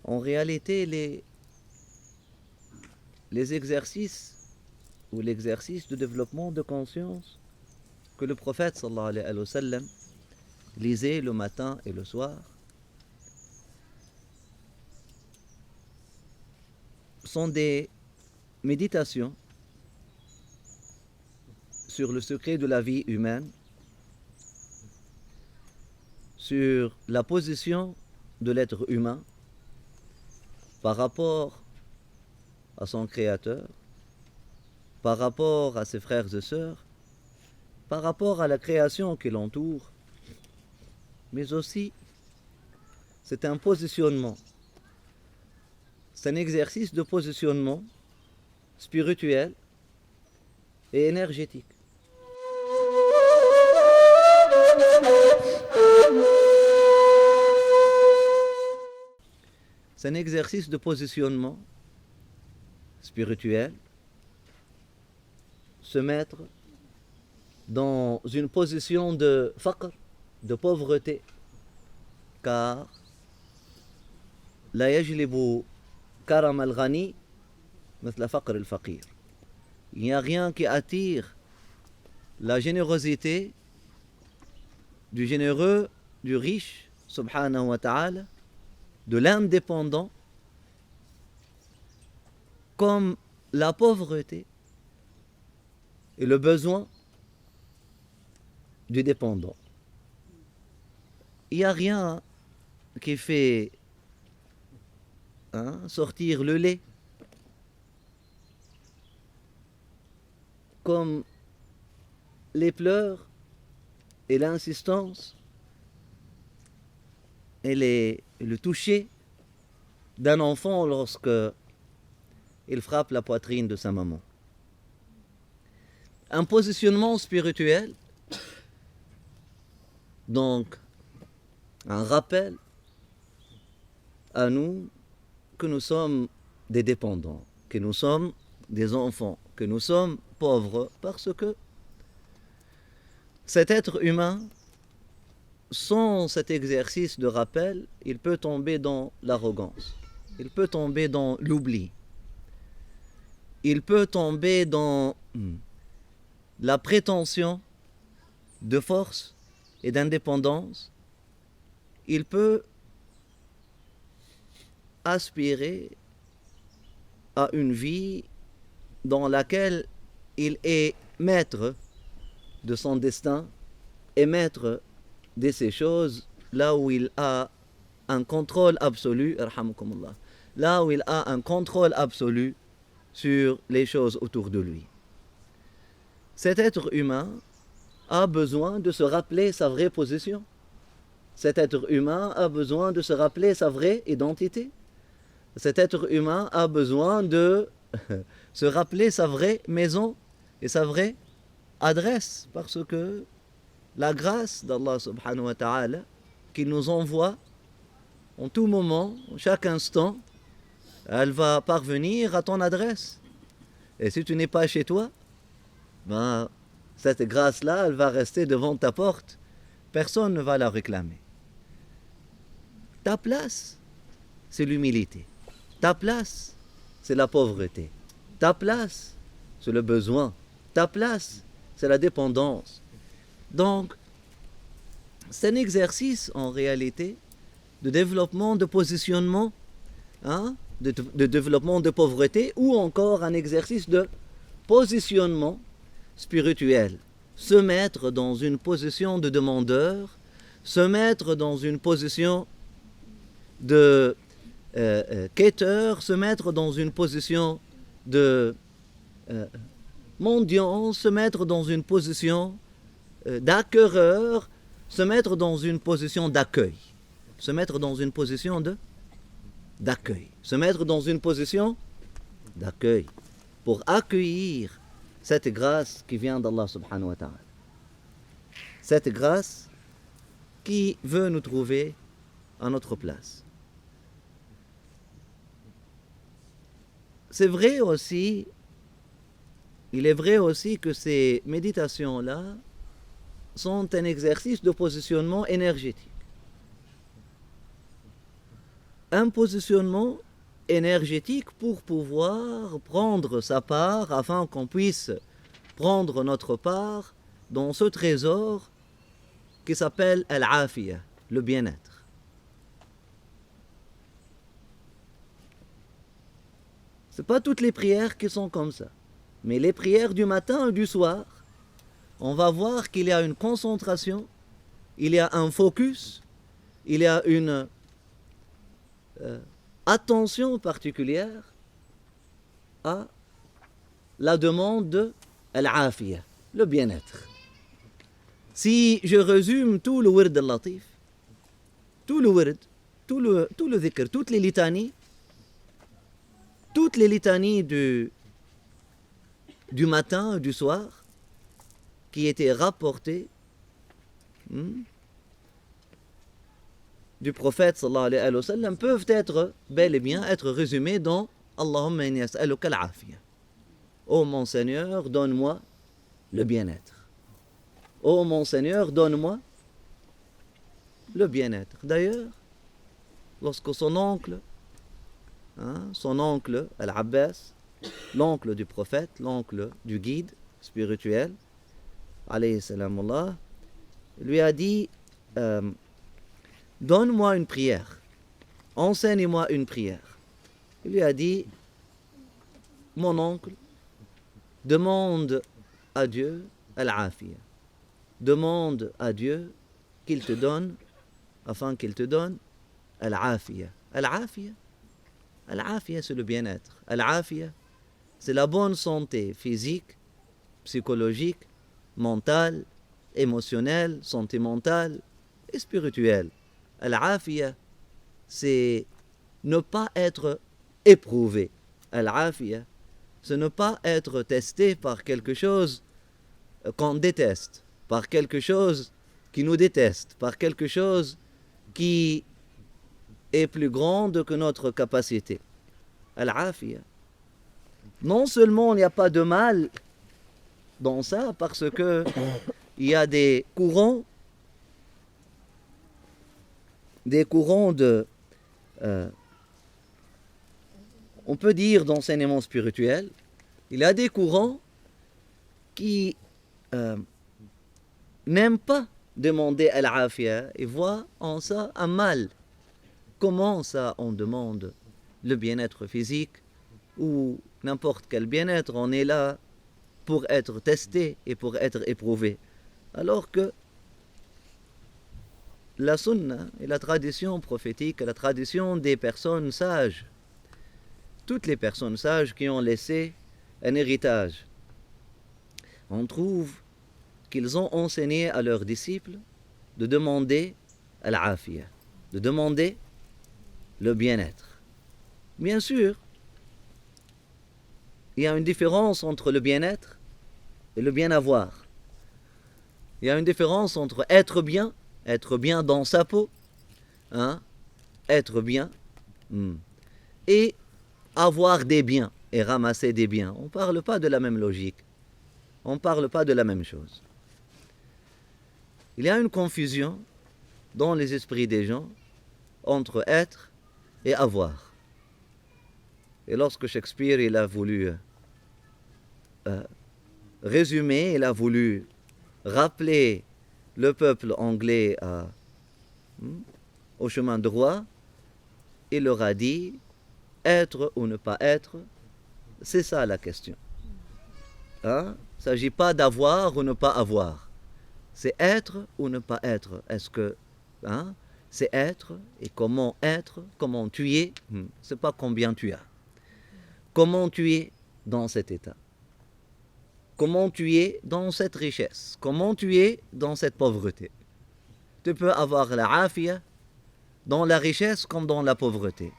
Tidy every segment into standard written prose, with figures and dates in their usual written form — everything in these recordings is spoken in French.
En réalité, les exercices ou l'exercice de développement de conscience que le prophète sallallahu alayhi wa sallam lisait le matin et le soir sont des méditations sur le secret de la vie humaine, sur la position de l'être humain par rapport à son créateur, par rapport à ses frères et sœurs, par rapport à la création qui l'entoure, mais aussi c'est un positionnement, c'est un exercice de positionnement spirituel et énergétique. C'est un exercice de positionnement spirituel, se mettre dans une position de faqr, de pauvreté, car la yajlibu karam al-ghani mithla faqr al-faqir. Il n'y a rien qui attire la générosité du généreux, du riche, subhanahu wa ta'ala, de l'indépendant, comme la pauvreté et le besoin du dépendant. Il n'y a rien qui fait sortir le lait comme les pleurs et l'insistance et le toucher d'un enfant lorsque il frappe la poitrine de sa maman. Un positionnement spirituel, donc un rappel à nous que nous sommes des dépendants, que nous sommes des enfants, que nous sommes pauvres, parce que cet être humain, sans cet exercice de rappel, il peut tomber dans l'arrogance, il peut tomber dans l'oubli, il peut tomber dans la prétention de force et d'indépendance, il peut aspirer à une vie dans laquelle il est maître de son destin et maître de ces choses, là où il a un contrôle absolu, là où il a un contrôle absolu sur les choses autour de lui. Cet être humain a besoin de se rappeler sa vraie position. Cet être humain a besoin de se rappeler sa vraie identité. Cet être humain a besoin de se rappeler sa vraie maison et sa vraie adresse, parce que la grâce d'Allah subhanahu wa ta'ala qui nous envoie en tout moment, chaque instant, elle va parvenir à ton adresse. Et si tu n'es pas chez toi, ben, cette grâce-là, elle va rester devant ta porte. Personne ne va la réclamer. Ta place, c'est l'humilité. Ta place, c'est la pauvreté. Ta place, c'est le besoin. Ta place, c'est la dépendance. Donc, c'est un exercice en réalité de développement de positionnement, de développement de pauvreté, ou encore un exercice de positionnement spirituel. Se mettre dans une position de demandeur, se mettre dans une position de quêteur, se mettre dans une position de mendiant, se mettre dans une position d'acquéreur, se mettre dans une position d'accueil. Se mettre dans une position d'accueil. Se mettre dans une position d'accueil. Pour accueillir cette grâce qui vient d'Allah subhanahu wa ta'ala. Cette grâce qui veut nous trouver à notre place. C'est vrai aussi, il est vrai aussi que ces méditations-là sont un exercice de positionnement énergétique. un positionnement énergétique pour pouvoir prendre sa part afin qu'on puisse prendre notre part dans ce trésor qui s'appelle Al-Afiya, le bien-être. Ce n'est pas toutes les prières qui sont comme ça. Mais les prières du matin et du soir, on va voir qu'il y a une concentration, il y a un focus, il y a une attention particulière à la demande de Al-Afiya, le bien-être. Si je résume tout le wird al-Latif, tout le wird, tout le dhikr, toutes les litanies du matin et du soir qui étaient rapportées du prophète sallallahu alayhi wa sallam peuvent être bel et bien être résumées dans Allahumma inni as'aluka al-afiya. Ô mon Seigneur, donne-moi le bien-être. Ô mon Seigneur, donne-moi le bien-être. D'ailleurs, lorsque son oncle Al-Abbas, l'oncle du prophète, l'oncle du guide spirituel, alayhi salamullah, lui a dit donne-moi une prière, enseigne-moi une prière. Il lui a dit mon oncle, demande à Dieu Al-Afiya. Demande à Dieu qu'il te donne, afin qu'il te donne Al-Afiya. Al-Afiya, Al-Afiya, c'est le bien-être. Al-Afiya, c'est la bonne santé physique, psychologique, mentale, émotionnelle, sentimentale et spirituelle. Al-Afiya, c'est ne pas être éprouvé. Al-Afiya, c'est ne pas être testé par quelque chose qu'on déteste, par quelque chose qui nous déteste, par quelque chose qui est plus grande que notre capacité. Al-Afiya. Non seulement il n'y a pas de mal dans ça, parce que il y a des courants de, on peut dire d'enseignement spirituel, il y a des courants qui n'aiment pas demander Al-Afiya et voient en ça un mal. Comment ça on demande le bien-être physique ou n'importe quel bien-être, on est là pour être testé et pour être éprouvé. Alors que la sunna et la tradition prophétique, la tradition des personnes sages, toutes les personnes sages qui ont laissé un héritage, on trouve qu'ils ont enseigné à leurs disciples de demander Al-Afiya, de demander le bien-être. Bien sûr, il y a une différence entre le bien-être et le bien-avoir. Il y a une différence entre être bien dans sa peau, être bien, et avoir des biens et ramasser des biens. On ne parle pas de la même logique. On ne parle pas de la même chose. Il y a une confusion dans les esprits des gens entre être et avoir. Et lorsque Shakespeare il a voulu résumer, il a voulu rappeler le peuple anglais au chemin droit, il leur a dit être ou ne pas être, c'est ça la question. Il ne s'agit pas d'avoir ou ne pas avoir. C'est être ou ne pas être. Est-ce que c'est être et comment tu es, c'est pas combien tu as. Comment tu es dans cet état? Comment tu es dans cette richesse? Comment tu es dans cette pauvreté? Tu peux avoir la afiya dans la richesse comme dans la pauvreté.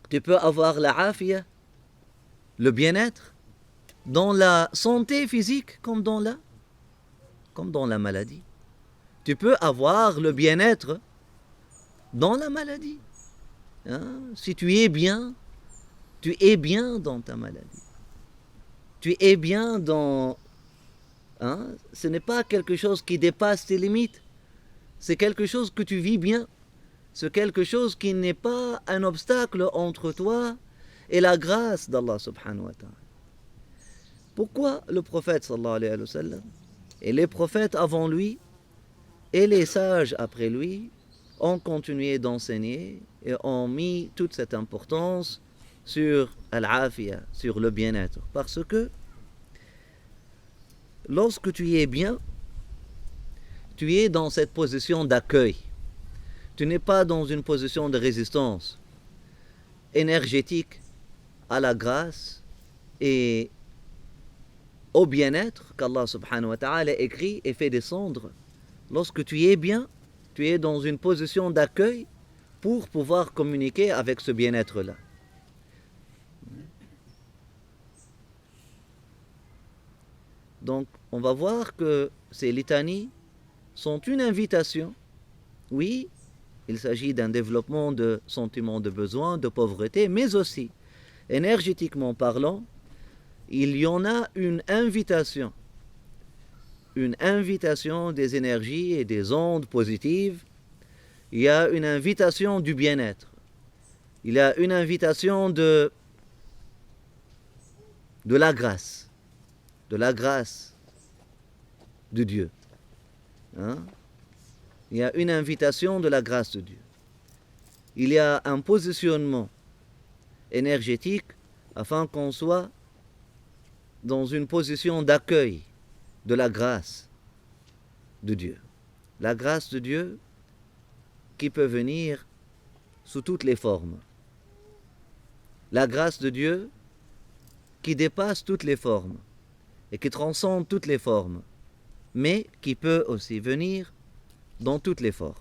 Tu peux avoir la afiya, le bien-être, dans la santé physique comme dans la maladie. Tu peux avoir le bien-être dans la maladie. Si tu es bien dans ta maladie. Tu es bien dans... ce n'est pas quelque chose qui dépasse tes limites. C'est quelque chose que tu vis bien. ce quelque chose qui n'est pas un obstacle entre toi et la grâce d'Allah subhanahu wa ta'ala. Pourquoi le prophète sallallahu alayhi wa sallam et les prophètes avant lui et les sages après lui ont continué d'enseigner et ont mis toute cette importance sur al-afiya, sur le bien-être? Parce que lorsque tu es bien, tu es dans cette position d'accueil. Tu n'es pas dans une position de résistance énergétique à la grâce et au bien-être qu'Allah subhanahu wa ta'ala écrit et fait descendre. Lorsque tu es bien, tu es dans une position d'accueil pour pouvoir communiquer avec ce bien-être-là. Donc, on va voir que ces litanies sont une invitation. Oui, il s'agit d'un développement de sentiments de besoin, de pauvreté, mais aussi, énergétiquement parlant, il y en a une invitation des énergies et des ondes positives. Il y a une invitation du bien-être. Il y a une invitation de la grâce de Dieu. Il y a une invitation de la grâce de Dieu. Il y a un positionnement énergétique afin qu'on soit dans une position d'accueil de la grâce de Dieu. La grâce de Dieu qui peut venir sous toutes les formes. La grâce de Dieu qui dépasse toutes les formes et qui transcende toutes les formes, mais qui peut aussi venir dans toutes les formes.